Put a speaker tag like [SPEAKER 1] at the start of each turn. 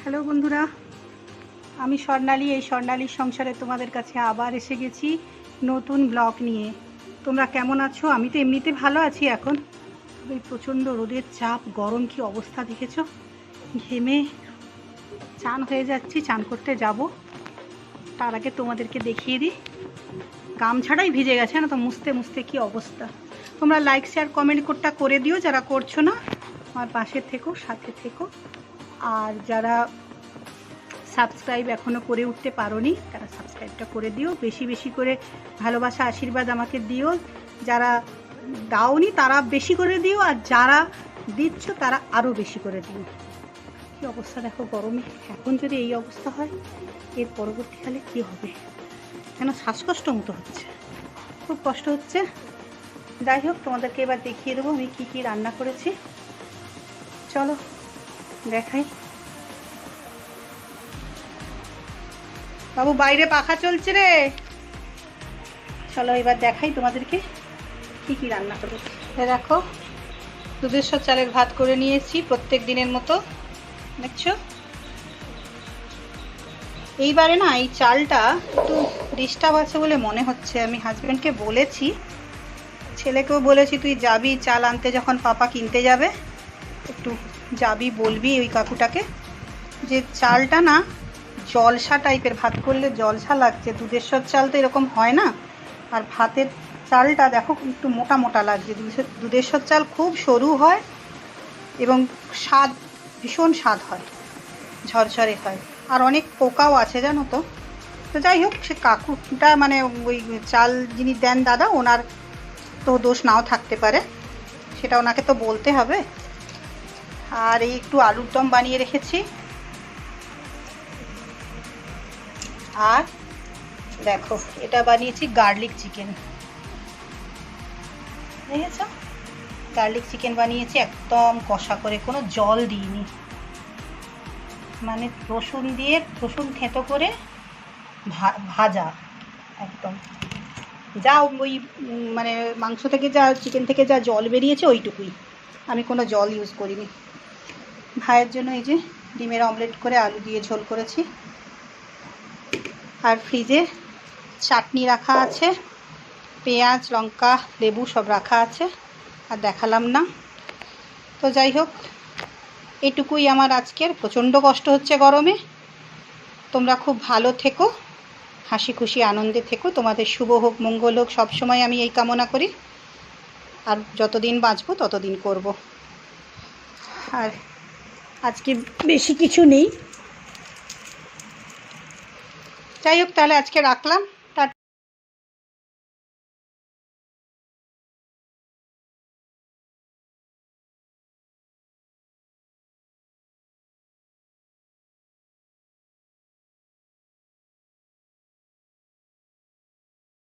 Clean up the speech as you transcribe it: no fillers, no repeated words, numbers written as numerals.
[SPEAKER 1] Hello বন্ধুরা, আমি স্বর্ণালী। এই স্বর্ণালীর সংসারে তোমাদের কাছে আবার এসে গেছি নতুন ব্লগ নিয়ে। তোমরা কেমন আছো? আমি তো এমনিতে ভালো আছি এখন, তবে প্রচণ্ড রোদের চাপ, গরম কি অবস্থা দেখেছো। ঘেমে চান হয়ে যাচ্ছি, চান করতে যাব। তার আগে তোমাদেরকে দেখিয়ে দিই, গামছাড়াই ভিজে গেছে না তো, মুছতে মুছতে কি অবস্থা। তোমরা লাইক শেয়ার কমেন্ট করে দিও যারা করছো না। আমার পাশে থেকো, সাথে থেকো। আর যারা সাবস্ক্রাইব এখনও করে উঠতে পারোনি তারা সাবস্ক্রাইবটা করে দিও। বেশি বেশি করে ভালোবাসা আশীর্বাদ আমাকে দিও। যারা দাওনি তারা বেশি করে দিও, আর যারা দিচ্ছ তারা আরও বেশি করে দিও। কী অবস্থা দেখো গরমে। এখন যদি এই অবস্থা হয়, এর পরবর্তীকালে কি হবে যেন শ্বাসকষ্ট মতো হচ্ছে, খুব কষ্ট হচ্ছে। যাই হোক, তোমাদেরকে এবার দেখিয়ে দেবো আমি কী কী রান্না করেছি। চলো দেখাই। বাবু বাইরে পাখা চলছে রে। চলো এবার দেখাই তোমাদেরকে কি কি রান্না করেছি। দেখো, দুধেশ্বর চালের ভাত করে নিয়েছি প্রত্যেক দিনের মতো, দেখছো। এইবারে না এই চালটা একটু ডিস্টার্ব আছে বলে মনে হচ্ছে। আমি হাজব্যান্ডকে বলেছি, ছেলেকেও বলেছি, তুই যাবি চাল আনতে যখন পাপা কিনতে যাবে, একটু যাবি বলবি ওই কাকুটাকে যে চালটা না জলসা টাইপের, ভাত করলে জলসা লাগছে। দুধেশ্বর চাল তো এরকম হয় না, আর ভাতের চালটা দেখো একটু মোটা মোটা লাগছে। দুধেশ্বর চাল খুব সরু হয় এবং স্বাদ, ভীষণ স্বাদ হয়, ঝরঝরে হয়, আর অনেক পোকাও আছে জানো তো। তো যাই হোক, সে কাকুটা মানে ওই চাল যিনি দেন দাদা, ওনার তো দোষ নাও থাকতে পারে, সেটা ওনাকে তো বলতে হবে। আর এই একটু আলুর দম বানিয়ে রেখেছি। আর দেখো, এটা বানিয়েছি গার্লিক চিকেন, দেখেছ, গার্লিক চিকেন বানিয়েছি একদম কষা করে, কোনো জল দিইনি, মানে রসুন দিয়ে, রসুন থেঁতো করে ভাজা একদম। যা ওই মানে মাংস থেকে যা, চিকেন থেকে যা জল বেরিয়েছে ওইটুকুই, আমি কোনো জল ইউজ করিনি। ভাইয়ের জন্য এই যে ডিমের অমলেট করে আলু দিয়ে ঝোল করেছি। আর ফ্রিজে চাটনি রাখা আছে, পেঁয়াজ লঙ্কা লেবু সব রাখা আছে, আর দেখালাম না। তো যাই হোক, এটুকুই আমার আজকের। প্রচণ্ড কষ্ট হচ্ছে গরমে। তোমরা খুব ভালো থেকো, হাসি খুশি আনন্দে থেকো, তোমাদের শুভ হোক, মঙ্গল হোক, সবসময় আমি এই কামনা করি। আর যতদিন বাঁচবো ততদিন করব। আর আজকে বেশি কিছু নেই। যাই হোক, তাহলে আজকে রাখলাম।